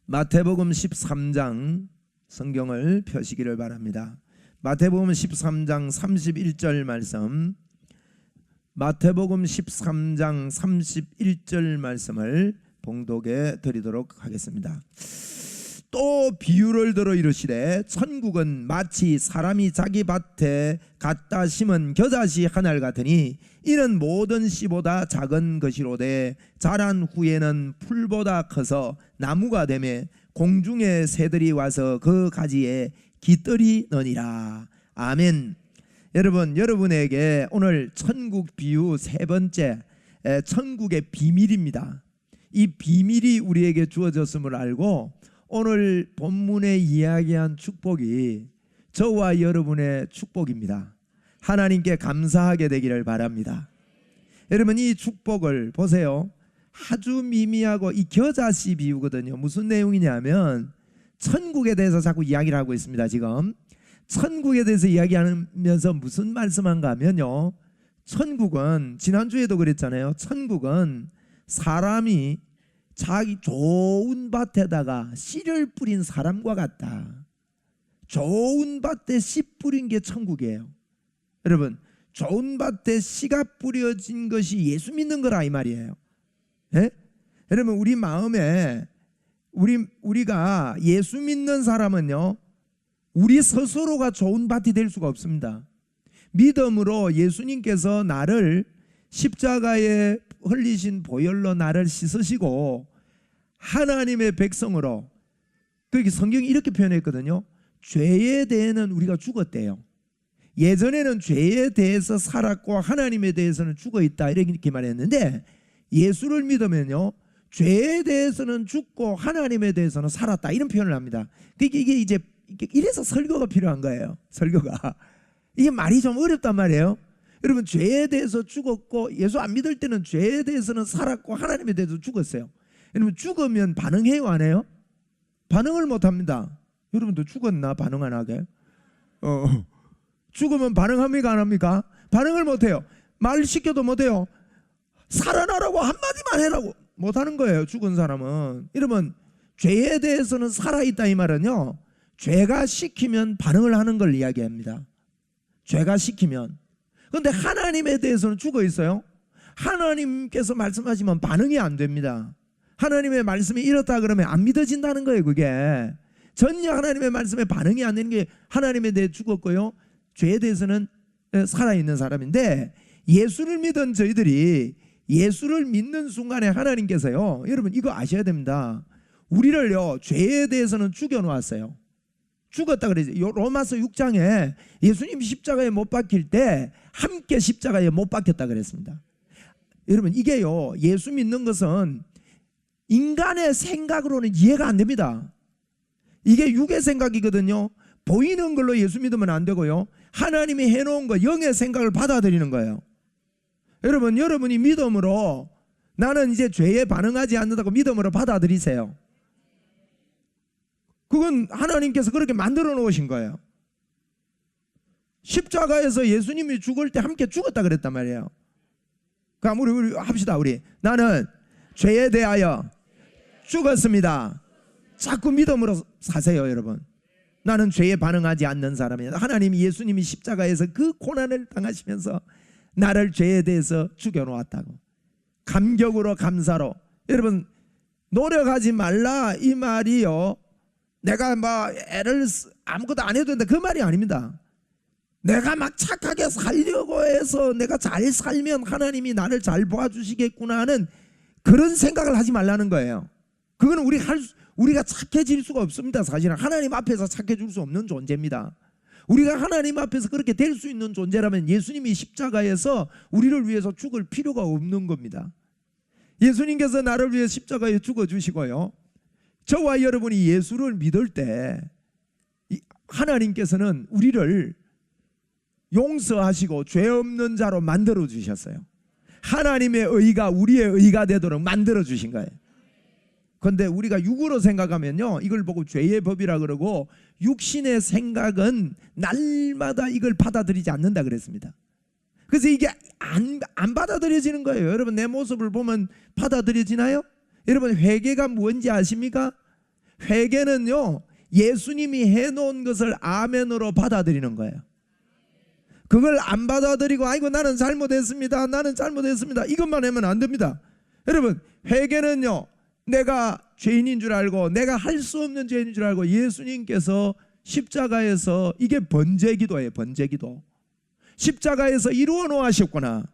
마태복음 13장 성경을 펴시기를 바랍니다. 마태복음 13장 31절 말씀, 마태복음 13장 31절 말씀을 봉독해 드리도록 하겠습니다. 또 비유를 들어 이르시되 천국은 마치 사람이 자기 밭에 갖다 심은 겨자씨 한 알 같으니 이는 모든 씨보다 작은 것이로되 자란 후에는 풀보다 커서 나무가 되매 공중의 새들이 와서 그 가지에 깃들이느니라. 아멘. 여러분에게 오늘 천국 비유 세 번째, 천국의 비밀입니다. 이 비밀이 우리에게 주어졌음을 알고 오늘 본문에 이야기한 축복이 저와 여러분의 축복입니다. 하나님께 감사하게 되기를 바랍니다. 여러분, 이 축복을 보세요. 아주 미미하고 이 겨자씨 비유거든요. 무슨 내용이냐면 천국에 대해서 자꾸 이야기를 하고 있습니다. 지금 천국에 대해서 이야기하면서 무슨 말씀한가 하면요, 천국은 지난주에도 그랬잖아요. 천국은 사람이 자기 좋은 밭에다가 씨를 뿌린 사람과 같다. 좋은 밭에 씨 뿌린 게 천국이에요. 여러분, 좋은 밭에 씨가 뿌려진 것이 예수 믿는 거라 이 말이에요. 예? 여러분, 우리 마음에 우리가 예수 믿는 사람은요, 우리 스스로가 좋은 밭이 될 수가 없습니다. 믿음으로 예수님께서 나를 십자가에 흘리신 보혈로 나를 씻으시고 하나님의 백성으로, 그렇게 성경이 이렇게 표현했거든요. 죄에 대해서는 우리가 죽었대요. 예전에는 죄에 대해서 살았고 하나님에 대해서는 죽어있다 이렇게 말했는데, 예수를 믿으면요, 죄에 대해서는 죽고 하나님에 대해서는 살았다 이런 표현을 합니다. 이게 이제 이래서 설교가 필요한 거예요. 설교가 이게 말이 좀 어렵단 말이에요. 여러분, 죄에 대해서 죽었고 예수 안 믿을 때는 죄에 대해서는 살았고 하나님에 대해서 죽었어요. 여러분, 죽으면 반응해요, 안 해요? 반응을 못 합니다. 여러분도 죽었나? 반응 안 하게? 죽으면 반응합니까, 안 합니까? 반응을 못 해요. 말 시켜도 못 해요. 살아나라고 한마디만 해라고 못 하는 거예요, 죽은 사람은. 여러분, 죄에 대해서는 살아있다 이 말은요, 죄가 시키면 반응을 하는 걸 이야기합니다. 죄가 시키면. 그런데 하나님에 대해서는 죽어 있어요. 하나님께서 말씀하시면 반응이 안 됩니다. 하나님의 말씀이 이렇다 그러면 안 믿어진다는 거예요. 그게 전혀 하나님의 말씀에 반응이 안 되는 게 하나님에 대해 죽었고요, 죄에 대해서는 살아있는 사람인데, 예수를 믿은 저희들이 예수를 믿는 순간에 하나님께서요, 여러분 이거 아셔야 됩니다. 우리를요, 죄에 대해서는 죽여놓았어요. 죽었다 그러죠. 로마서 6장에 예수님 십자가에 못 박힐 때 함께 십자가에 못 박혔다 그랬습니다. 여러분, 이게요, 예수 믿는 것은 인간의 생각으로는 이해가 안 됩니다. 이게 육의 생각이거든요. 보이는 걸로 예수 믿으면 안 되고요, 하나님이 해놓은 거, 영의 생각을 받아들이는 거예요. 여러분, 여러분이 믿음으로 나는 이제 죄에 반응하지 않는다고 믿음으로 받아들이세요. 그건 하나님께서 그렇게 만들어 놓으신 거예요. 십자가에서 예수님이 죽을 때 함께 죽었다 그랬단 말이에요. 그럼 우리 합시다. 나는 죄에 대하여 죽었습니다. 자꾸 믿음으로 사세요, 여러분. 나는 죄에 반응하지 않는 사람이에요. 하나님이, 예수님이 십자가에서 그 고난을 당하시면서 나를 죄에 대해서 죽여놓았다고. 감격으로, 감사로. 여러분, 노력하지 말라 이 말이요, 내가 애를 아무것도 안 해도 된다 그 말이 아닙니다. 내가 막 착하게 살려고 해서 내가 잘 살면 하나님이 나를 잘 도와주시겠구나 하는 그런 생각을 하지 말라는 거예요. 그거는 우리가 착해질 수가 없습니다. 사실은 하나님 앞에서 착해질 수 없는 존재입니다. 우리가 하나님 앞에서 그렇게 될 수 있는 존재라면 예수님이 십자가에서 우리를 위해서 죽을 필요가 없는 겁니다. 예수님께서 나를 위해 십자가에 죽어주시고요, 저와 여러분이 예수를 믿을 때 하나님께서는 우리를 용서하시고 죄 없는 자로 만들어 주셨어요. 하나님의 의가 우리의 의가 되도록 만들어 주신 거예요. 그런데 우리가 육으로 생각하면요, 이걸 보고 죄의 법이라 그러고, 육신의 생각은 날마다 이걸 받아들이지 않는다 그랬습니다. 그래서 이게 안 받아들여지는 거예요. 여러분, 내 모습을 보면 받아들여지나요? 여러분, 회개가 뭔지 아십니까? 회개는요, 예수님이 해놓은 것을 아멘으로 받아들이는 거예요. 그걸 안 받아들이고 아이고 나는 잘못했습니다, 나는 잘못했습니다, 이것만 하면 안 됩니다. 여러분, 회개는요, 내가 죄인인 줄 알고 내가 할 수 없는 죄인인 줄 알고 예수님께서 십자가에서, 이게 번제기도예요. 번제기도. 십자가에서 이루어 놓으셨구나.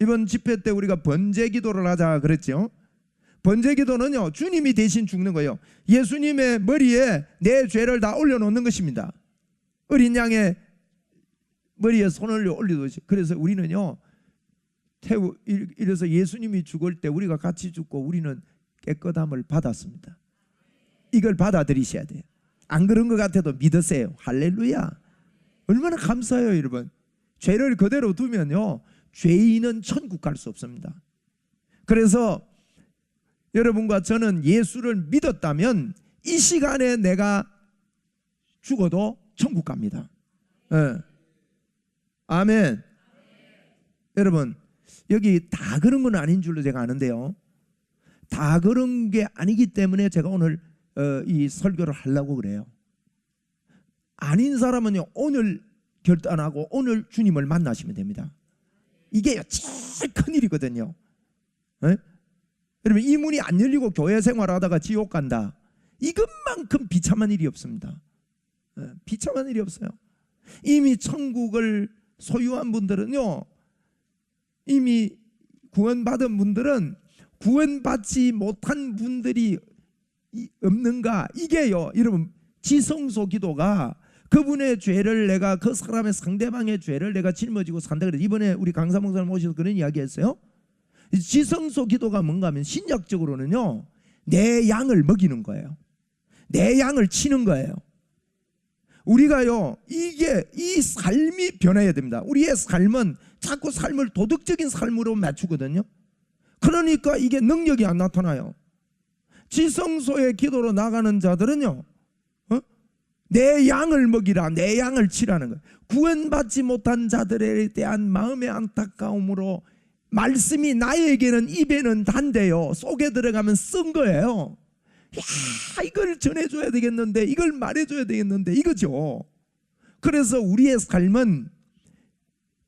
이번 집회 때 우리가 번제기도를 하자 그랬죠. 번제기도는요, 주님이 대신 죽는 거예요. 예수님의 머리에 내 죄를 다 올려놓는 것입니다. 어린 양의 머리에 손을 올려두시. 그래서 우리는요, 이래서 예수님이 죽을 때 우리가 같이 죽고 우리는 깨끗함을 받았습니다. 이걸 받아들이셔야 돼요. 안 그런 것 같아도 믿으세요. 할렐루야. 얼마나 감사해요, 여러분. 죄를 그대로 두면요, 죄인은 천국 갈 수 없습니다. 그래서 여러분과 저는 예수를 믿었다면 이 시간에 내가 죽어도 천국 갑니다. 네. 아멘. 여러분, 여기 다 그런 건 아닌 줄로 제가 아는데요, 다 그런 게 아니기 때문에 제가 오늘 이 설교를 하려고 그래요. 아닌 사람은요, 오늘 결단하고 오늘 주님을 만나시면 됩니다. 이게 제일 큰 일이거든요. 네? 여러분, 이 문이 안 열리고 교회 생활하다가 지옥 간다, 이것만큼 비참한 일이 없습니다. 네, 비참한 일이 없어요. 이미 천국을 소유한 분들은요, 이미 구원받은 분들은 구원받지 못한 분들이 없는가, 이게요, 여러분, 지성소 기도가 그분의 죄를 내가, 그 사람의 상대방의 죄를 내가 짊어지고 산다 그래서 이번에 우리 강사 목사님 모셔서 그런 이야기 했어요. 지성소 기도가 뭔가 하면 신약적으로는요, 내 양을 먹이는 거예요. 내 양을 치는 거예요. 우리가요, 이 삶이 변해야 됩니다. 우리의 삶은 자꾸 삶을 도덕적인 삶으로 맞추거든요. 그러니까 이게 능력이 안 나타나요. 지성소의 기도로 나가는 자들은요, 내 양을 먹이라, 내 양을 치라는 거예요. 구원받지 못한 자들에 대한 마음의 안타까움으로, 말씀이 나에게는 입에는 단데요, 속에 들어가면 쓴 거예요. 야, 이걸 전해줘야 되겠는데, 이걸 말해줘야 되겠는데, 이거죠. 그래서 우리의 삶은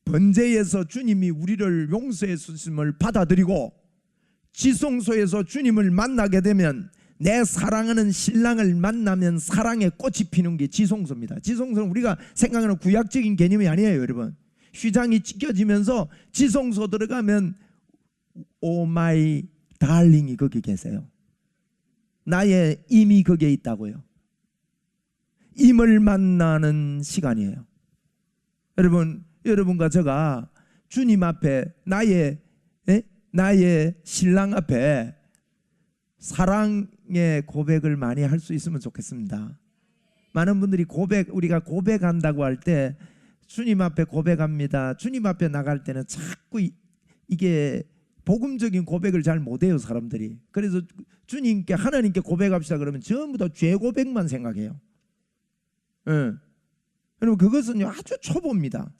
번제에서 주님이 우리를 용서해 주심을 받아들이고, 지성소에서 주님을 만나게 되면, 내 사랑하는 신랑을 만나면 사랑의 꽃이 피는 게 지성소입니다. 지성소는 우리가 생각하는 구약적인 개념이 아니에요, 여러분. 휘장이 찢겨지면서 지성소 들어가면 오 마이 달링이 거기 계세요. 나의 임이 거기에 있다고요. 임을 만나는 시간이에요. 여러분과 제가 주님 앞에, 나의 신랑 앞에 사랑의 고백을 많이 할 수 있으면 좋겠습니다. 많은 분들이 우리가 고백한다고 할 때 주님 앞에 고백합니다, 주님 앞에 나갈 때는 자꾸 이게 복음적인 고백을 잘 못해요, 사람들이. 그래서 주님께, 하나님께 고백합시다 그러면 전부 다 죄 고백만 생각해요. 여러분, 그것은 아주 초보입니다.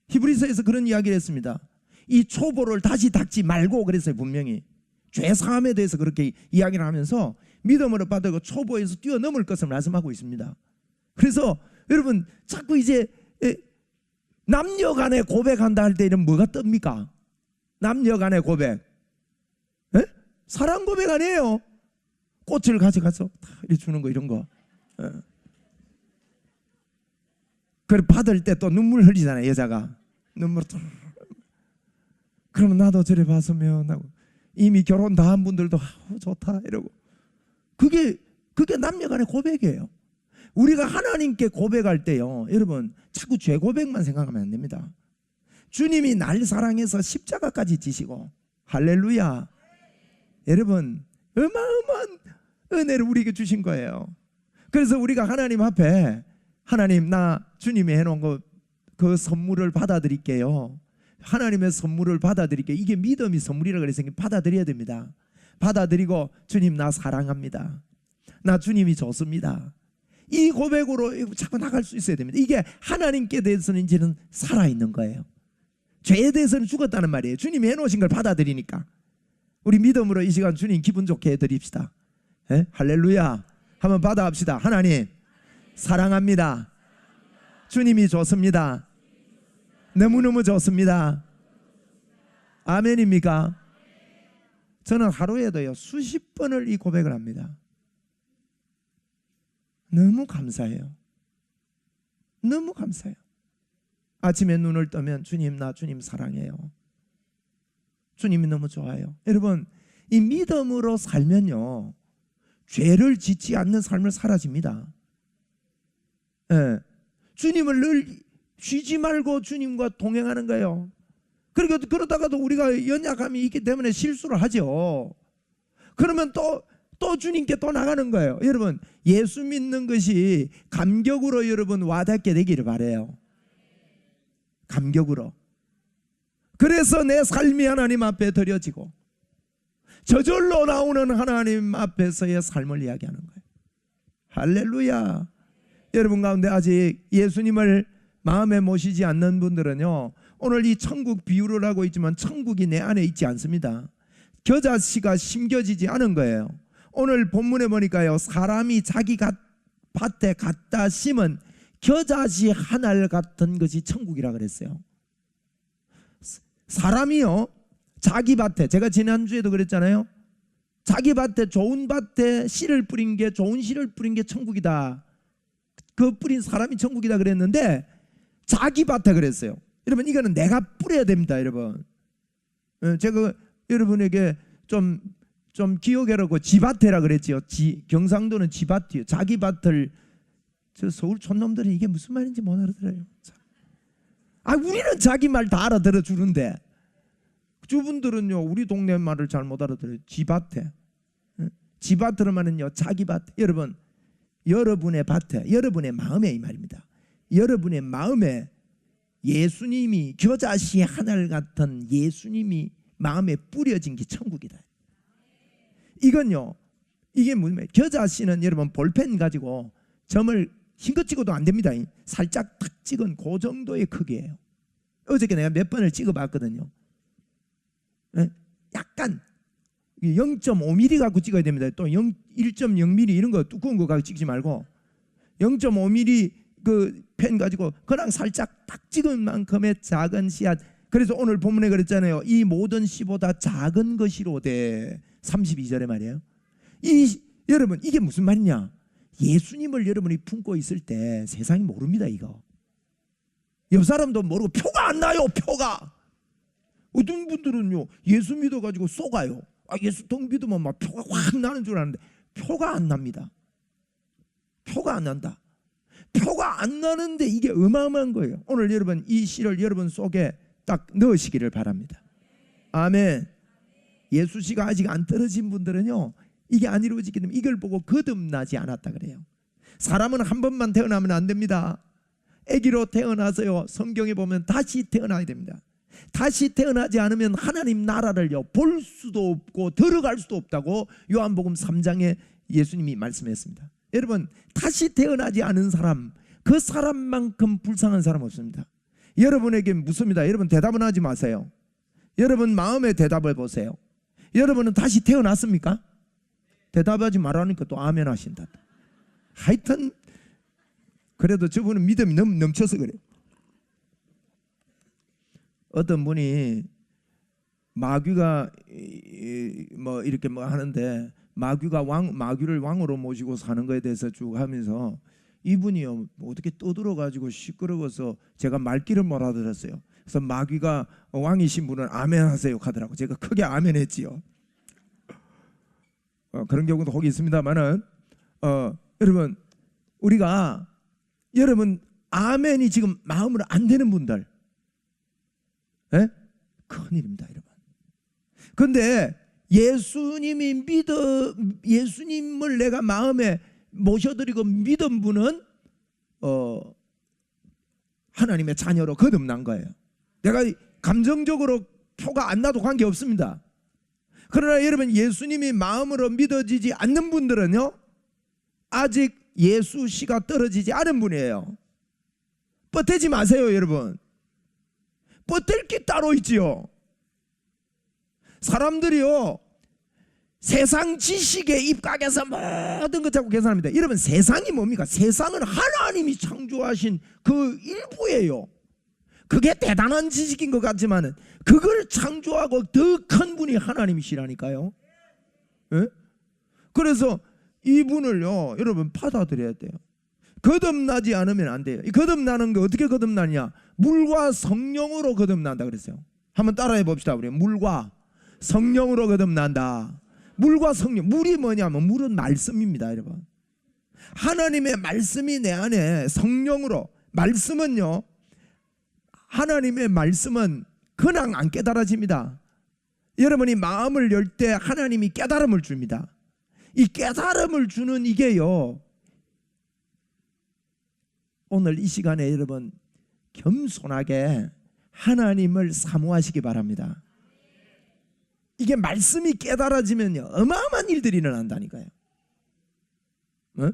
히브리서에서 그런 이야기를 했습니다. 이 초보를 다시 닦지 말고 그랬어요, 분명히. 죄 사함에 대해서 그렇게 이야기를 하면서 믿음으로 받고 초보에서 뛰어넘을 것을 말씀하고 있습니다. 그래서 여러분, 자꾸 이제 남녀 간에 고백한다 할 때는 뭐가 뜹니까? 남녀 간의 고백, 사랑 고백 아니에요. 꽃을 가져가서 다 이렇게 주는 거, 이런 거. 그래 받을 때 또 눈물 흘리잖아요, 여자가. 눈물. 그러면 나도 저래 봤으면 하고, 이미 결혼 다 한 분들도 좋다 이러고. 그게 남녀 간의 고백이에요. 우리가 하나님께 고백할 때요, 여러분, 자꾸 죄 고백만 생각하면 안 됩니다. 주님이 날 사랑해서 십자가까지 지시고, 할렐루야. 여러분, 어마어마한 은혜를 우리에게 주신 거예요. 그래서 우리가 하나님 앞에, 하나님, 나 주님이 해놓은 그 선물을 받아들일게요. 하나님의 선물을 받아들일게요. 이게 믿음이 선물이라 그래서 받아들여야 됩니다. 받아들이고, 주님 나 사랑합니다, 나 주님이 좋습니다, 이 고백으로 자꾸 나갈 수 있어야 됩니다. 이게 하나님께 대해서는 이제는 살아있는 거예요. 죄에 대해서는 죽었다는 말이에요. 주님이 해놓으신 걸 받아들이니까. 우리 믿음으로 이 시간 주님 기분 좋게 해드립시다. 예? 할렐루야. 한번 받아합시다. 하나님 사랑합니다. 주님이 좋습니다. 너무너무 좋습니다. 아멘입니까? 저는 하루에도요 수십 번을 이 고백을 합니다. 너무 감사해요. 너무 감사해요. 아침에 눈을 뜨면 주님, 나 주님 사랑해요. 주님이 너무 좋아요. 여러분, 이 믿음으로 살면요 죄를 짓지 않는 삶을 살아집니다. 예. 주님을 늘 쉬지 말고 주님과 동행하는 거예요. 그러다가도 우리가 연약함이 있기 때문에 실수를 하죠. 그러면 또 주님께 또 나가는 거예요. 여러분, 예수 믿는 것이 감격으로 여러분 와닿게 되기를 바라요. 감격으로. 그래서 내 삶이 하나님 앞에 드려지고 저절로 나오는 하나님 앞에서의 삶을 이야기하는 거예요. 할렐루야. 여러분 가운데 아직 예수님을 마음에 모시지 않는 분들은요 오늘 이 천국 비유를 하고 있지만 천국이 내 안에 있지 않습니다. 겨자씨가 심겨지지 않은 거예요. 오늘 본문에 보니까요 사람이 자기 밭에 갖다 심은 겨자씨 한 알 같은 것이 천국이라 그랬어요. 사람이요 자기 밭에, 제가 지난주에도 그랬잖아요. 자기 밭에 좋은 밭에 씨를 뿌린 게, 좋은 씨를 뿌린 게 천국이다. 그 뿌린 사람이 천국이다 그랬는데 자기 밭에 그랬어요. 여러분 이거는 내가 뿌려야 됩니다. 여러분 제가 여러분에게 좀 기억해라고 지밭에라 그랬지요. 경상도는 지밭이요. 자기 밭을, 저 서울 촌놈들은 이게 무슨 말인지 못 알아들어요. 우리는 자기 말 다 알아들어 주는데 저분들은요 우리 동네 말을 잘 못 알아들어요. 지밭에. 지밭으로만은요 자기 밭. 여러분 여러분의 밭에, 여러분의 마음에 이 말입니다. 여러분의 마음에 예수님이, 겨자씨 한 알 같은 예수님이 마음에 뿌려진 게 천국이다. 이건요 이게 무슨 말이에요? 겨자씨는 여러분 볼펜 가지고 점을 힘껏 찍어도 안 됩니다. 살짝 탁 찍은 그 정도의 크기예요. 어저께 내가 몇 번을 찍어봤거든요. 약간 0.5mm 갖고 찍어야 됩니다. 또 1.0mm 이런 거 두꺼운 거 갖고 찍지 말고 0.5mm 그 펜 가지고 그냥 살짝 딱 찍은 만큼의 작은 씨앗. 그래서 오늘 본문에 그랬잖아요. 이 모든 씨보다 작은 것이로되 32절에 말이에요. 여러분 이게 무슨 말이냐? 예수님을 여러분이 품고 있을 때 세상이 모릅니다. 이거 옆 사람도 모르고 표가 안 나요. 표가. 어떤 분들은요 예수 믿어가지고 쏘가요. 예수 동 믿으면 막 표가 확 나는 줄 아는데 표가 안 납니다. 표가 안 난다. 표가 안 나는데 이게 어마어마한 거예요. 오늘 여러분 이 씨를 여러분 속에 딱 넣으시기를 바랍니다. 아멘. 예수 씨가 아직 안 떨어진 분들은요 이게 안 이루어지기 때문에 이걸 보고 거듭나지 않았다 그래요. 사람은 한 번만 태어나면 안 됩니다. 아기로 태어나서요 성경에 보면 다시 태어나야 됩니다. 다시 태어나지 않으면 하나님 나라를요 볼 수도 없고 들어갈 수도 없다고 요한복음 3장에 예수님이 말씀했습니다. 여러분 다시 태어나지 않은 사람, 그 사람만큼 불쌍한 사람 없습니다. 여러분에게 묻습니다. 여러분 대답은 하지 마세요. 여러분 마음의 대답을 보세요. 여러분은 다시 태어났습니까? 대답하지 말라니까 또 아멘 하신다. 하여튼 그래도 저분은 믿음이 넘쳐서 그래요. 어떤 분이 마귀가 뭐 이렇게 뭐 하는데 마귀를 왕으로 모시고 사는 거에 대해서 쭉 하면서 이분이요 어떻게 떠들어 가지고 시끄러워서 제가 말귀를 못 알아들었어요. 그래서 마귀가 왕이신 분은 아멘 하세요 하더라고. 제가 크게 아멘 했지요. 그런 경우도 혹 있습니다만은 여러분 우리가 여러분 아멘이 지금 마음으로 안 되는 분들 큰일입니다 여러분. 근데 예수님을 내가 마음에 모셔드리고 믿은 분은 하나님의 자녀로 거듭난 거예요. 내가 감정적으로 표가 안 나도 관계없습니다. 그러나 여러분 예수님이 마음으로 믿어지지 않는 분들은요 아직 예수 씨가 떨어지지 않은 분이에요. 뻗대지 마세요 여러분. 뻗댈 게 따로 있지요. 사람들이요 세상 지식에 입각해서 모든 것 자꾸 계산합니다. 여러분, 세상이 뭡니까? 세상은 하나님이 창조하신 그 일부예요. 그게 대단한 지식인 것 같지만은 그걸 창조하고 더 큰 분이 하나님이시라니까요. 예? 그래서 이분을요, 여러분 받아들여야 돼요. 거듭나지 않으면 안 돼요. 이 거듭나는 게 어떻게 거듭나냐? 물과 성령으로 거듭난다 그랬어요. 한번 따라해 봅시다. 우리 물과 성령으로 거듭난다. 물과 성령, 물이 뭐냐면 물은 말씀입니다, 여러분. 하나님의 말씀이 내 안에 성령으로, 말씀은요, 하나님의 말씀은 그냥 안 깨달아집니다. 여러분이 마음을 열 때 하나님이 깨달음을 줍니다. 이 깨달음을 주는 이게요, 오늘 이 시간에 여러분 겸손하게 하나님을 사모하시기 바랍니다. 이게 말씀이 깨달아지면요, 어마어마한 일들이 일어난다니까요. 어?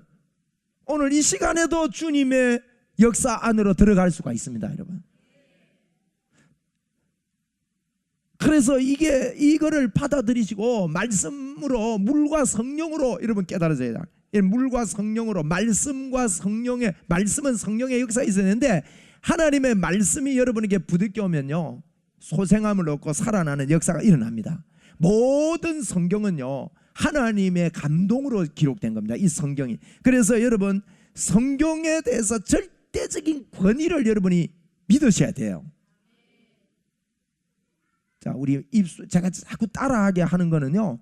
오늘 이 시간에도 주님의 역사 안으로 들어갈 수가 있습니다, 여러분. 그래서 이거를 받아들이시고 말씀으로, 물과 성령으로 여러분 깨달아져야 돼요. 물과 성령으로, 말씀과 성령의, 말씀은 성령의 역사에 있었는데 하나님의 말씀이 여러분에게 부딪혀 오면요, 소생함을 얻고 살아나는 역사가 일어납니다. 모든 성경은요, 하나님의 감동으로 기록된 겁니다, 이 성경이. 그래서 여러분, 성경에 대해서 절대적인 권위를 여러분이 믿으셔야 돼요. 자, 우리 입술, 제가 자꾸 따라하게 하는 거는요,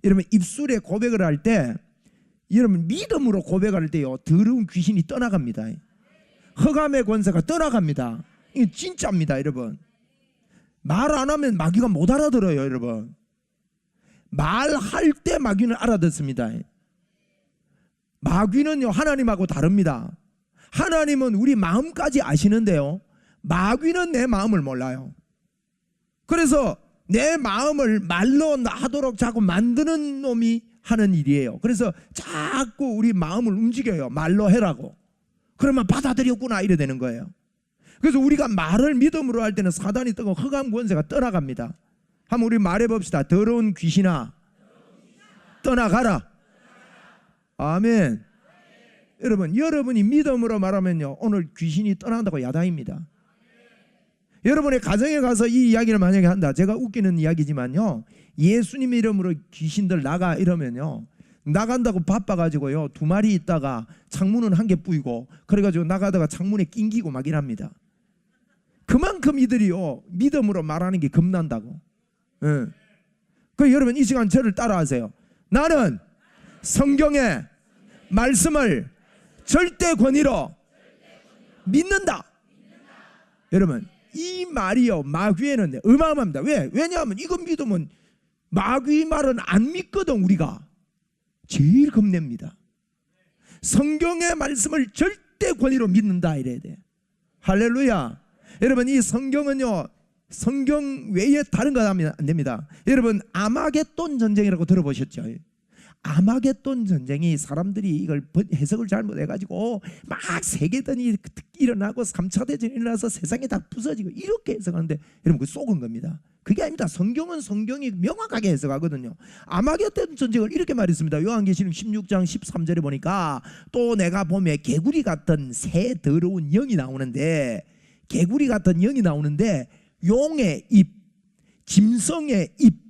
여러분 입술에 고백을 할 때, 여러분 믿음으로 고백할 때요, 더러운 귀신이 떠나갑니다. 흑암의 권세가 떠나갑니다. 이게 진짜입니다, 여러분. 말 안 하면 마귀가 못 알아들어요, 여러분. 말할 때 마귀는 알아듣습니다. 마귀는요, 하나님하고 다릅니다. 하나님은 우리 마음까지 아시는데요, 마귀는 내 마음을 몰라요. 그래서 내 마음을 말로 하도록 자꾸 만드는 놈이 하는 일이에요. 그래서 자꾸 우리 마음을 움직여요, 말로 해라고. 그러면 받아들였구나 이래 되는 거예요. 그래서 우리가 말을 믿음으로 할 때는 사단이 뜨고 흑암 권세가 떠나갑니다. 한번 우리 말해봅시다. 더러운 귀신아, 떠나가라. 아멘. 여러분, 여러분이 믿음으로 말하면요, 오늘 귀신이 떠난다고 야단입니다. 여러분의 가정에 가서 이 이야기를 만약에 한다, 제가 웃기는 이야기지만요, 예수님 이름으로 귀신들 나가 이러면요, 나간다고 바빠가지고요 2마리 있다가 창문은 1개 뿌이고 그래가지고 나가다가 창문에 낑기고 막 이랍니다. 그만큼 이들이요 믿음으로 말하는 게 겁난다고. 예. 그 여러분 이 시간 저를 따라하세요. 나는 성경의 말씀을 절대 권위로 믿는다. 여러분 이 말이요 마귀에는 어마어마합니다. 왜냐하면 이거 믿으면 마귀 말은 안 믿거든. 우리가 제일 겁냅니다. 성경의 말씀을 절대 권위로 믿는다 이래야 돼. 할렐루야. 여러분 이 성경은요 성경 외에 다른 거 하면 안 됩니다. 여러분 아마겟돈 전쟁이라고 들어보셨죠? 아마겟돈 전쟁이 사람들이 이걸 해석을 잘못해가지고 막 세계대전이 일어나고 3차 대전이 일어나서 세상이 다 부서지고 이렇게 해석하는데 여러분 그 속은 겁니다. 그게 아닙니다. 성경은 성경이 명확하게 해석하거든요. 아마겟돈 전쟁을 이렇게 말했습니다. 요한계시록 16장 13절에 보니까 또 내가 보면 개구리 같은 새 더러운 영이 나오는데, 개구리 같은 영이 나오는데 용의 입, 짐승의 입,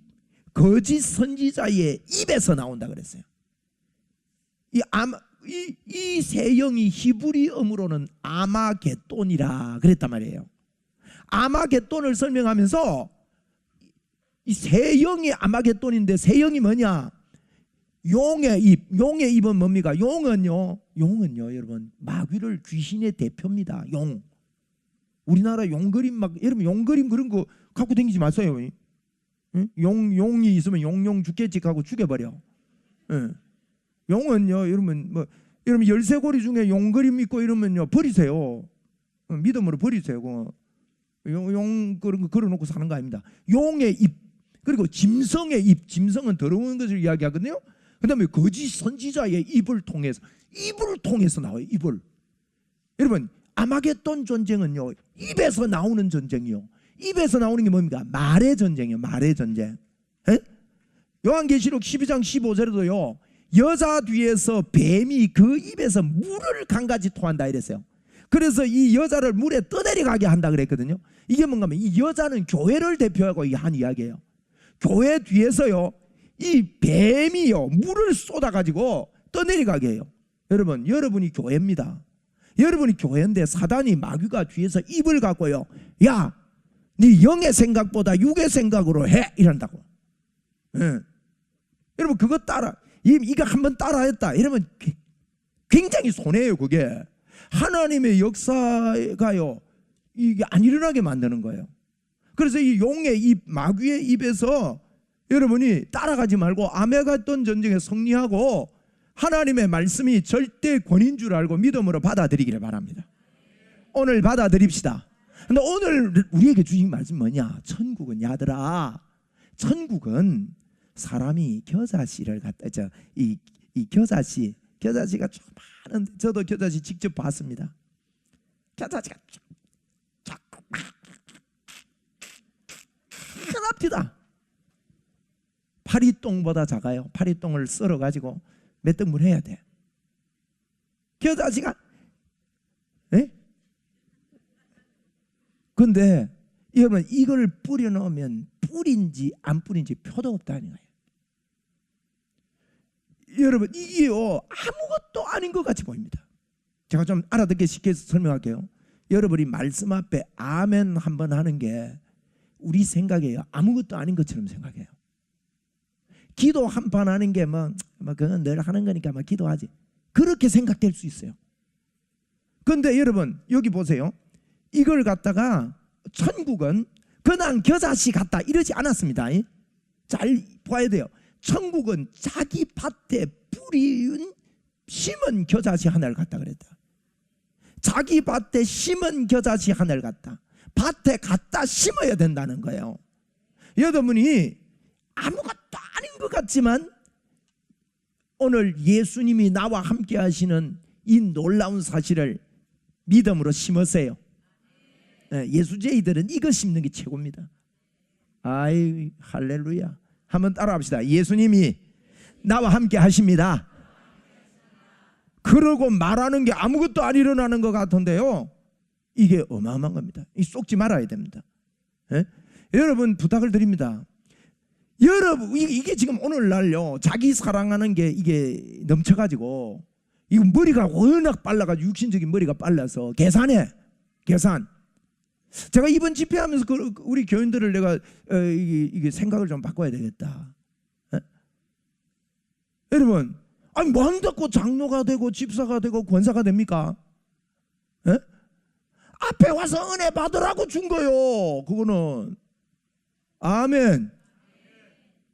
거짓 선지자의 입에서 나온다 그랬어요. 이 새 영이 히브리어로는 아마겟돈이라 그랬단 말이에요. 아마겟돈을 설명하면서 이 새 영이 아마겟돈인데 새 영이 뭐냐? 용의 입. 용의 입은 뭡니까? 용은요 여러분 마귀를 귀신의 대표입니다. 용. 우리나라 용 그림 막 여러분 용 그림 그런 거 갖고 다니지 마세요. 응? 용이 있으면 용용 죽겠지 하고 죽여버려. 응. 용은요 여러분 여러분 열쇠고리 중에 용 그림 있고 이러면요 버리세요. 믿음으로 버리세요. 용 그런 거 걸어놓고 사는 거 아닙니다. 용의 입 그리고 짐승의 입. 짐승은 더러운 것을 이야기하거든요. 그 다음에 거짓 선지자의 입을 통해서 나와요. 입을. 여러분 아마겟돈 전쟁은요 입에서 나오는 전쟁이요. 입에서 나오는 게 뭡니까? 말의 전쟁이에요. 말의 전쟁. 에? 요한계시록 12장 15절에도요 여자 뒤에서 뱀이 그 입에서 물을 강같이 토한다 이랬어요. 그래서 이 여자를 물에 떠내려가게 한다 그랬거든요. 이게 뭔가 하면 이 여자는 교회를 대표하고 한 이야기예요. 교회 뒤에서요 이 뱀이요 물을 쏟아가지고 떠내려가게 해요. 여러분, 여러분이 교회입니다. 여러분이 교회인데 사단이 마귀가 뒤에서 입을 갖고요, 야, 네 영의 생각보다 육의 생각으로 해 이런다고. 예. 여러분 그거 따라 이거 한번 따라했다 이러면 굉장히 손해예요. 그게 하나님의 역사가요 이게 안 일어나게 만드는 거예요. 그래서 이 용의 입, 마귀의 입에서 여러분이 따라가지 말고 아메가돈 전쟁에 승리하고 하나님의 말씀이 절대 권인 줄 알고 믿음으로 받아들이기를 바랍니다. 오늘 받아들입시다. 근데 오늘 우리에게 주신 말씀 뭐냐? 천국은 야들아, 천국은 사람이 겨자씨를 갖다 이 겨자씨가 좀 많은데 저도 겨자씨 직접 봤습니다. 겨자씨가 자꾸 큰앞이다. 파리똥보다 작아요. 파리똥을 썰어 가지고 몇 등분 해야 돼. 겨자씨가 근데 여러분 이걸 뿌려 넣으면 뿌린지 안 뿌린지 표도 없다는 거예요. 여러분 이게요 아무것도 아닌 것 같이 보입니다. 제가 좀 알아듣기 쉽게 설명할게요. 여러분이 말씀 앞에 아멘 한번 하는 게 우리 생각에요 아무것도 아닌 것처럼 생각해요. 기도 한 판 하는 게 뭐 그건 늘 하는 거니까 막 기도하지 그렇게 생각될 수 있어요. 그런데 여러분 여기 보세요. 이걸 갖다가 천국은 그냥 겨자씨 같다 이러지 않았습니다. 잘 봐야 돼요. 천국은 자기 밭에 뿌린 심은 겨자씨 하나를 갖다 그랬다. 자기 밭에 심은 겨자씨 하나를 갖다 밭에 갖다 심어야 된다는 거예요. 여러분이 아무것도 아닌 것 같지만 오늘 예수님이 나와 함께 하시는 이 놀라운 사실을 믿음으로 심으세요. 예수제이들은 이거 심는 게 최고입니다. 아이 할렐루야. 한번 따라합시다. 예수님이 나와 함께 하십니다. 그러고 말하는 게 아무것도 안 일어나는 것 같은데요 이게 어마어마한 겁니다. 속지 말아야 됩니다. 여러분 부탁을 드립니다. 여러분 이게 지금 오늘날요 자기 사랑하는 게 이게 넘쳐가지고 이거 머리가 워낙 빨라가지고 육신적인 머리가 빨라서 계산 제가 이번 집회하면서 우리 교인들을 내가 이게 생각을 좀 바꿔야 되겠다. 여러분 아니 뭐 한다고 장로가 되고 집사가 되고 권사가 됩니까? 앞에 와서 은혜 받으라고 준 거요. 그거는 아멘.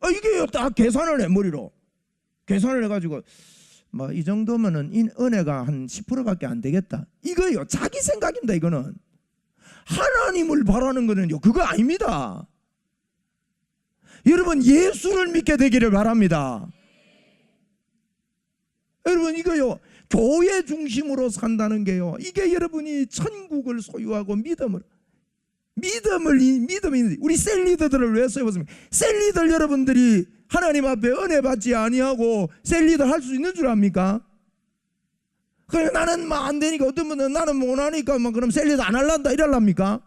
이게 다 계산을 해 머리로 계산을 해가지고 뭐 이 정도면은 은혜가 한 10%밖에 안 되겠다. 이거요 자기 생각입니다. 이거는 하나님을 바라는 거는요 그거 아닙니다. 여러분 예수를 믿게 되기를 바랍니다. 여러분 이거요 교회 중심으로 산다는 게요 이게 여러분이 천국을 소유하고 믿음이 우리 셀리더들을 왜 써봤습니까? 셀리더 여러분들이 하나님 앞에 은혜 받지 아니하고 셀리더 할 수 있는 줄 압니까? 그래 나는 뭐 안 되니까 어떤 분은 나는 못하니까 뭐 그럼 셀리더 안 할란다 이럴랍니까?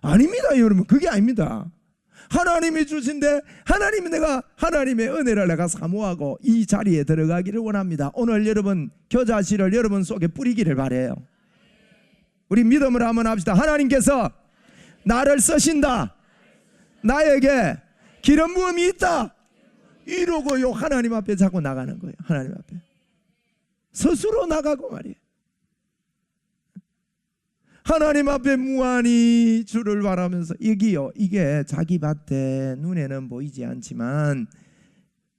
아닙니다. 여러분 그게 아닙니다. 하나님이 주신데 하나님의 은혜를 내가 사모하고 이 자리에 들어가기를 원합니다. 오늘 여러분 겨자씨를 여러분 속에 뿌리기를 바래요. 우리 믿음을 한번 합시다. 하나님께서 나를 쓰신다. 나에게 기름 부음이 있다. 이러고요 하나님 앞에 자꾸 나가는 거예요. 하나님 앞에 스스로 나가고 말이에요. 하나님 앞에 무한히 주를 바라면서 이게 자기 밭에 눈에는 보이지 않지만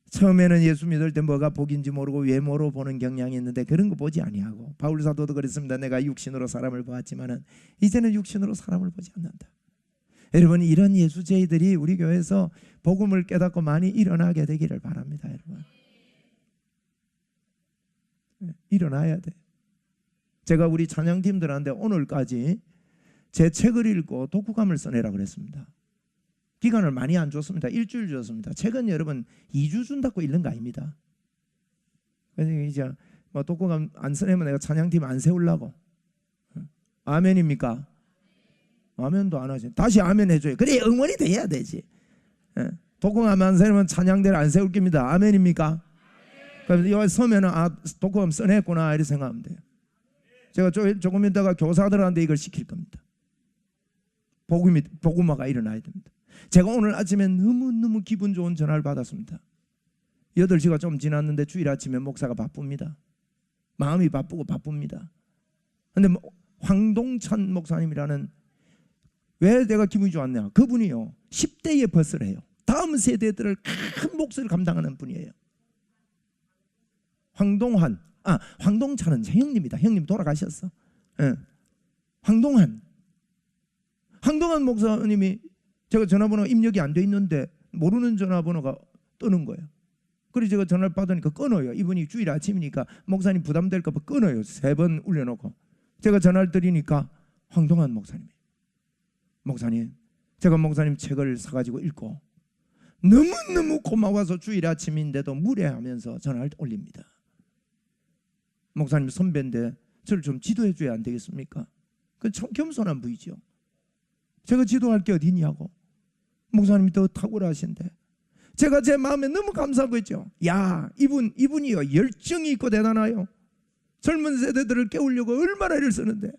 처음에는 예수 믿을 때 뭐가 복인지 모르고 외모로 보는 경향이 있는데 그런 거 보지 아니하고 바울 사도도 그랬습니다. 내가 육신으로 사람을 보았지만은 이제는 육신으로 사람을 보지 않는다. 여러분 이런 예수제이들이 우리 교회에서 복음을 깨닫고 많이 일어나게 되기를 바랍니다. 여러분 일어나야 돼. 제가 우리 찬양팀들한테 오늘까지 제 책을 읽고 독후감을 써내라 그랬습니다. 기간을 많이 안 줬습니다. 일주일 줬습니다. 최근 여러분 2주 준다고 잃는 거 아닙니다. 그래서 이제 뭐 독고감 안 쓰려면 내가 찬양팀 안 세우려고. 아멘입니까? 아멘도 안 하지. 다시 아멘 해줘요. 그래 응원이 돼야 되지. 독고감 안 세우면 찬양대를 안 세울 겁니다. 아멘입니까? 그래서 여기 서면은 독고감 써냈구나 이렇게 생각하면 돼요. 제가 조금 있다가 교사들한테 이걸 시킬 겁니다. 복음화가 일어나야 됩니다. 제가 오늘 아침에 너무너무 기분 좋은 전화를 받았습니다. 8시가 좀 지났는데 주일 아침에 목사가 바쁩니다. 마음이 바쁘고 바쁩니다. 근데 황동찬 목사님이라는, 왜 내가 기분이 좋았냐, 그분이요 10대에 버스를 해요. 다음 세대들을 큰 몫을 감당하는 분이에요. 황동찬은 제 형님이다. 형님 돌아가셨어. 황동한 목사님이, 제가 전화번호 입력이 안 돼 있는데 모르는 전화번호가 뜨는 거예요. 그래서 제가 전화를 받으니까 끊어요. 이분이 주일 아침이니까 목사님 부담될까 봐 끊어요. 3번 울려놓고 제가 전화를 드리니까 황동한 목사님, 제가 목사님 책을 사가지고 읽고 너무너무 고마워서 주일 아침인데도 무례하면서 전화를 올립니다. 목사님 선배인데 저를 좀 지도해 줘야 안 되겠습니까? 그 참 겸손한 분이죠. 제가 지도할 게 어디 있냐고. 목사님이 더 탁월하신데 제가 제 마음에 너무 감사하고 있죠. 야, 이분이요 열정이 있고 대단해요. 젊은 세대들을 깨우려고 얼마나 애를 쓰는데,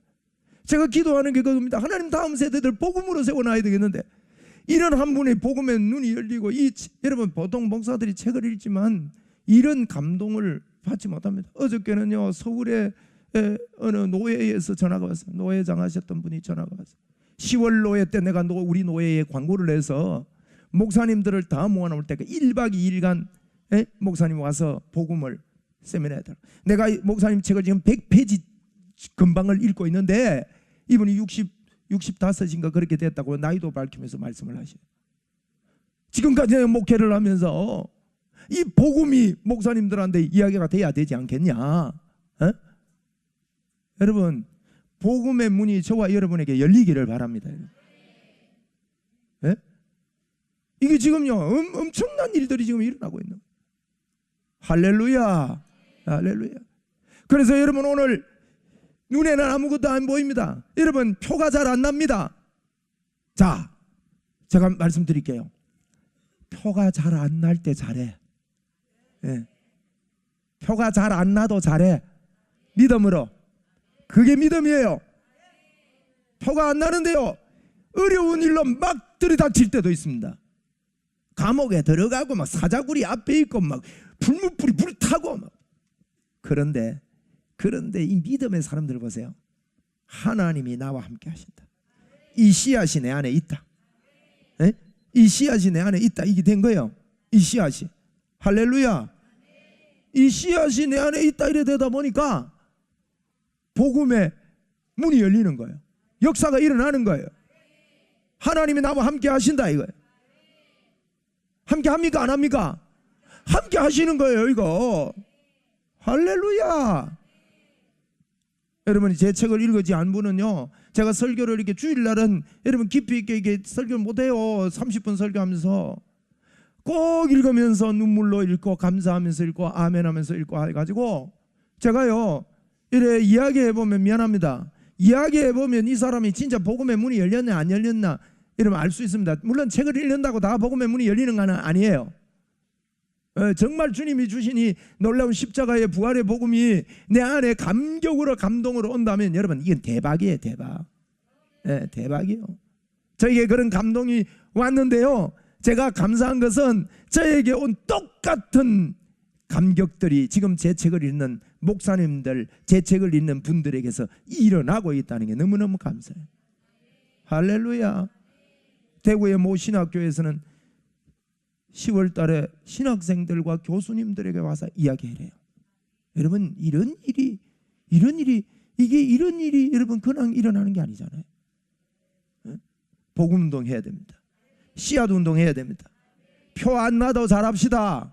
제가 기도하는 게 그겁니다. 하나님 다음 세대들 복음으로 세워놔야 되겠는데, 이런 한 분의 복음에 눈이 열리고, 여러분 보통 목사들이 책을 읽지만 이런 감동을 받지 못합니다. 어저께는요 서울의 어느 노예에서 전화가 왔어요. 노예장 하셨던 분이 전화가 왔어요. 10월 노예 때 내가 우리 노예에 광고를 해서 목사님들을 다 모아놓을 때가 1박 2일간 목사님 와서 복음을 세미나 했다. 내가 목사님 책을 지금 100페이지 금방을 읽고 있는데 이분이 65인가 그렇게 됐다고 나이도 밝히면서 말씀을 하셔요. 지금까지 목회를 하면서 이 복음이 목사님들한테 이야기가 돼야 되지 않겠냐? 여러분 복음의 문이 저와 여러분에게 열리기를 바랍니다. 이게 지금요 엄청난 일들이 지금 일어나고 있는 거예요. 할렐루야, 할렐루야. 그래서 여러분 오늘 눈에는 아무것도 안 보입니다. 여러분 표가 잘 안 납니다. 자, 제가 말씀드릴게요. 표가 잘 안 날 때 잘해. 표가 잘 안 나도 잘해. 믿음으로. 그게 믿음이에요. 표가 안 나는데요 어려운 일로 막 들이닥칠 때도 있습니다. 감옥에 들어가고 막 사자굴이 앞에 있고 막 불무불이 불타고 막. 그런데 이 믿음의 사람들 보세요. 하나님이 나와 함께 하신다. 이 씨앗이 내 안에 있다. 이 씨앗이 내 안에 있다. 이게 된 거예요. 이 씨앗이. 할렐루야. 이 씨앗이 내 안에 있다 이래 되다 보니까 복음의 문이 열리는 거예요. 역사가 일어나는 거예요. 하나님이 나와 함께 하신다 이거예요. 함께 합니까 안 합니까? 함께 하시는 거예요 이거. 할렐루야. 여러분이 제 책을 읽지 않은 분은요 제가 설교를 이렇게 주일날은 여러분 깊이 있게 이게 설교를 못해요. 30분 설교하면서 꼭 읽으면서 눈물로 읽고 감사하면서 읽고 아멘하면서 읽고 해가지고 제가요 이래 이야기해보면 미안합니다. 이야기해보면 이 사람이 진짜 복음의 문이 열렸나 안 열렸나 이러면 알 수 있습니다. 물론 책을 읽는다고 다 복음의 문이 열리는 건 아니에요. 정말 주님이 주신 이 놀라운 십자가의 부활의 복음이 내 안에 감격으로 감동으로 온다면 여러분 이건 대박이에요. 대박. 대박이에요. 저에게 그런 감동이 왔는데요 제가 감사한 것은 저에게 온 똑같은 감격들이 지금 제 책을 읽는 목사님들, 제 책을 읽는 분들에게서 일어나고 있다는 게 너무너무 감사해요. 할렐루야. 대구의 모 신학교에서는 10월 달에 신학생들과 교수님들에게 와서 이야기해요. 여러분 이런 일이 여러분 그냥 일어나는 게 아니잖아요. 복음운동 해야 됩니다. 씨앗운동 해야 됩니다. 표 안 나도 잘합시다.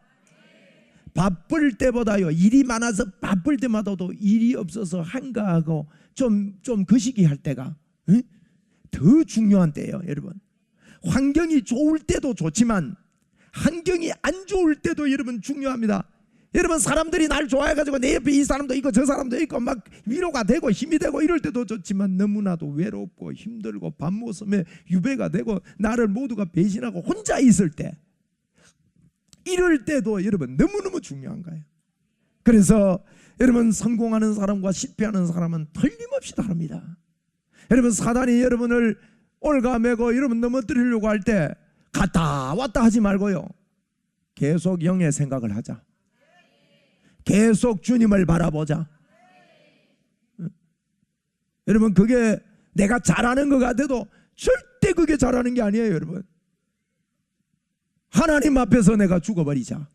바쁠 때보다요 일이 많아서 바쁠 때마다도 일이 없어서 한가하고 좀 거시기 할 때가 더 중요한 때예요. 여러분 환경이 좋을 때도 좋지만 환경이 안 좋을 때도 여러분 중요합니다. 여러분 사람들이 날 좋아해가지고 내 옆에 이 사람도 있고 저 사람도 있고 막 위로가 되고 힘이 되고 이럴 때도 좋지만 너무나도 외롭고 힘들고 밤모섬에 유배가 되고 나를 모두가 배신하고 혼자 있을 때 이럴 때도 여러분 너무너무 중요한 거예요. 그래서 여러분 성공하는 사람과 실패하는 사람은 틀림없이 다릅니다. 여러분 사단이 여러분을 올가매고 여러분 넘어뜨리려고 할 때 갔다 왔다 하지 말고요, 계속 영의 생각을 하자. 계속 주님을 바라보자. 여러분 그게 내가 잘하는 것 같아도 절대 그게 잘하는 게 아니에요. 여러분 하나님 앞에서 내가 죽어버리자.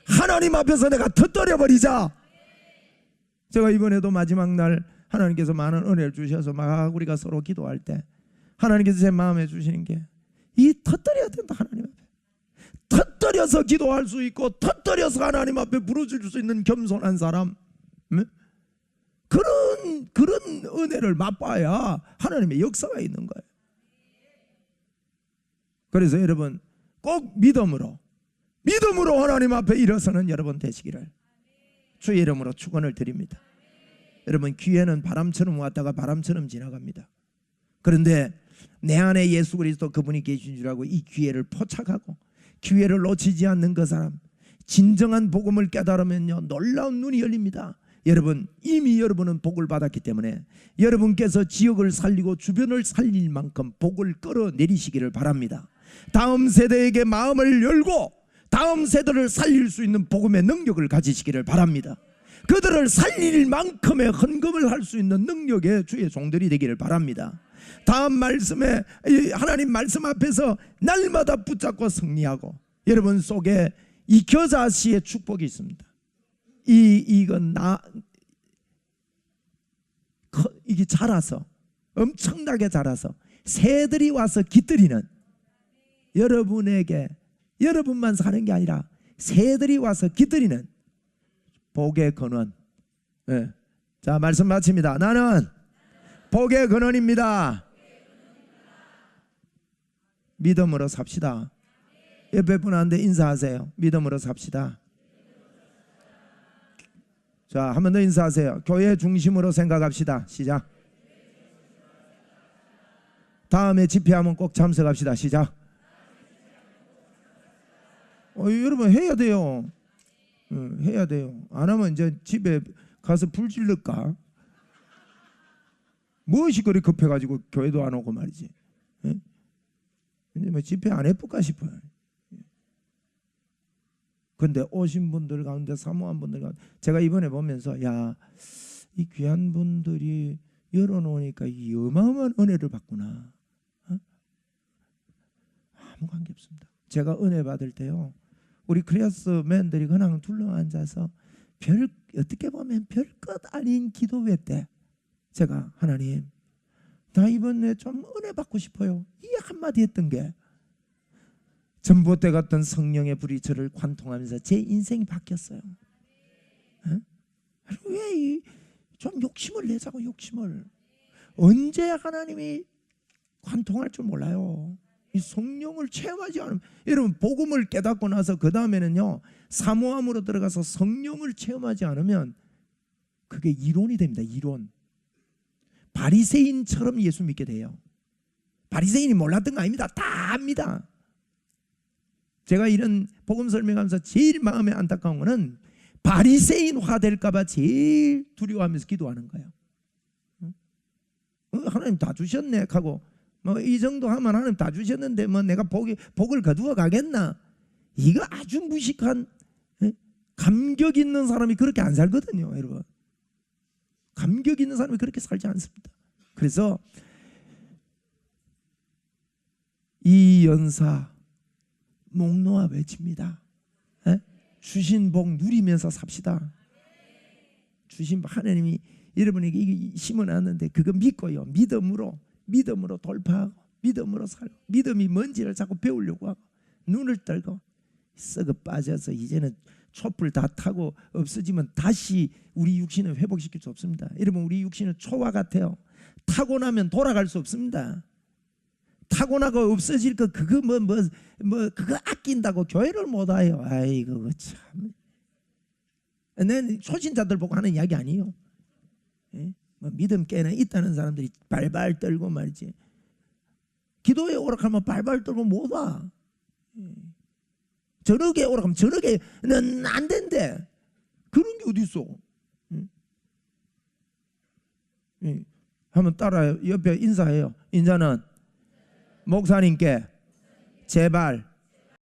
하나님 앞에서 내가 터뜨려버리자. 제가 이번에도 마지막 날 하나님께서 많은 은혜를 주셔서 막 우리가 서로 기도할 때 하나님께서 제 마음에 주시는 게 이 터뜨려야 된다. 하나님 앞에 터뜨려서 기도할 수 있고 터뜨려서 하나님 앞에 부르줄 수 있는 겸손한 사람, 그런 은혜를 맛봐야 하나님의 역사가 있는 거예요. 그래서 여러분 꼭 믿음으로 하나님 앞에 일어서는 여러분 되시기를 주의 이름으로 축원을 드립니다. 여러분 기회는 바람처럼 왔다가 바람처럼 지나갑니다. 그런데 내 안에 예수 그리스도 그분이 계신 줄 알고 이 기회를 포착하고 기회를 놓치지 않는 그 사람, 진정한 복음을 깨달으면요 놀라운 눈이 열립니다. 여러분 이미 여러분은 복을 받았기 때문에 여러분께서 지역을 살리고 주변을 살릴 만큼 복을 끌어내리시기를 바랍니다. 다음 세대에게 마음을 열고 다음 세대를 살릴 수 있는 복음의 능력을 가지시기를 바랍니다. 그들을 살릴 만큼의 헌금을 할 수 있는 능력의 주의 종들이 되기를 바랍니다. 다음 말씀에 하나님 말씀 앞에서 날마다 붙잡고 승리하고 여러분 속에 이 겨자씨의 축복이 있습니다. 이건 이게 자라서 엄청나게 자라서 새들이 와서 깃들이는, 여러분에게 여러분만 사는 게 아니라 새들이 와서 깃들이는 복의 근원. 네. 자 말씀 마칩니다. 나는 복의 근원입니다. 믿음으로 삽시다. 옆에 분한테 인사하세요. 믿음으로 삽시다. 자, 한 번 더 인사하세요. 교회 중심으로 생각합시다. 시작. 다음에 집회하면 꼭 참석합시다. 시작. 여러분 해야 돼요. 해야 돼요. 안 하면 이제 집에 가서 불 질를까? 무엇이 그리 급해가지고 교회도 안 오고 말이지. 이제 뭐 집회 안 해볼까 싶어요. 근데 오신 분들 가운데 사모한 분들 가운데 제가 이번에 보면서 야, 이 귀한 분들이 열어놓으니까 이 어마어마한 은혜를 받구나. 아무 관계 없습니다. 제가 은혜 받을 때요, 우리 크리아스 맨들이 그냥 둘러앉아서 어떻게 보면 별것 아닌 기도회 때 제가 하나님 나 이번에 좀 은혜 받고 싶어요, 이 한마디 했던 게 전봇대 같은 성령의 불이 저를 관통하면서 제 인생이 바뀌었어요. 왜 좀 욕심을 내자고. 욕심을 언제 하나님이 관통할 줄 몰라요. 이 성령을 체험하지 않으면, 여러분 복음을 깨닫고 나서 그 다음에는요 사모함으로 들어가서 성령을 체험하지 않으면 그게 이론이 됩니다. 이론. 바리새인처럼 예수 믿게 돼요. 바리새인이 몰랐던 거 아닙니다. 다 압니다. 제가 이런 복음 설명하면서 제일 마음에 안타까운 거는 바리새인화 될까 봐 제일 두려워하면서 기도하는 거예요. 하나님 다 주셨네 하고 뭐 이 정도 하면 하나님 다 주셨는데 뭐 내가 복을 거두어 가겠나? 이거 아주 무식한, 감격 있는 사람이 그렇게 안 살거든요. 여러분 감격 있는 사람이 그렇게 살지 않습니다. 그래서 이 연사 목 놓아 외칩니다. 주신 복 누리면서 삽시다. 주신 하나님이 여러분에게 이게 심어놨는데 그거 믿고요, 믿음으로 돌파하고 믿음으로 살고, 믿음이 뭔지를 자꾸 배우려고 하고 눈을 떨고 썩어 빠져서 이제는 촛불 다 타고 없어지면 다시 우리 육신을 회복시킬 수 없습니다. 여러분 우리 육신은 초와 같아요. 타고 나면 돌아갈 수 없습니다. 타고나고 없어질 거 그거 그거 아낀다고 교회를 못 와요. 아이고 참. 내 초신자들 보고 하는 이야기 아니에요. 예? 뭐 믿음 깨나 있다는 사람들이 발발 떨고 말이지. 기도에 오락하면 발발 떨고 못 와. 저녁에 오락하면 저녁에는 안 된대. 그런 게 어디 있어? 한번 따라요. 옆에 인사해요. 인사는 목사님께 제발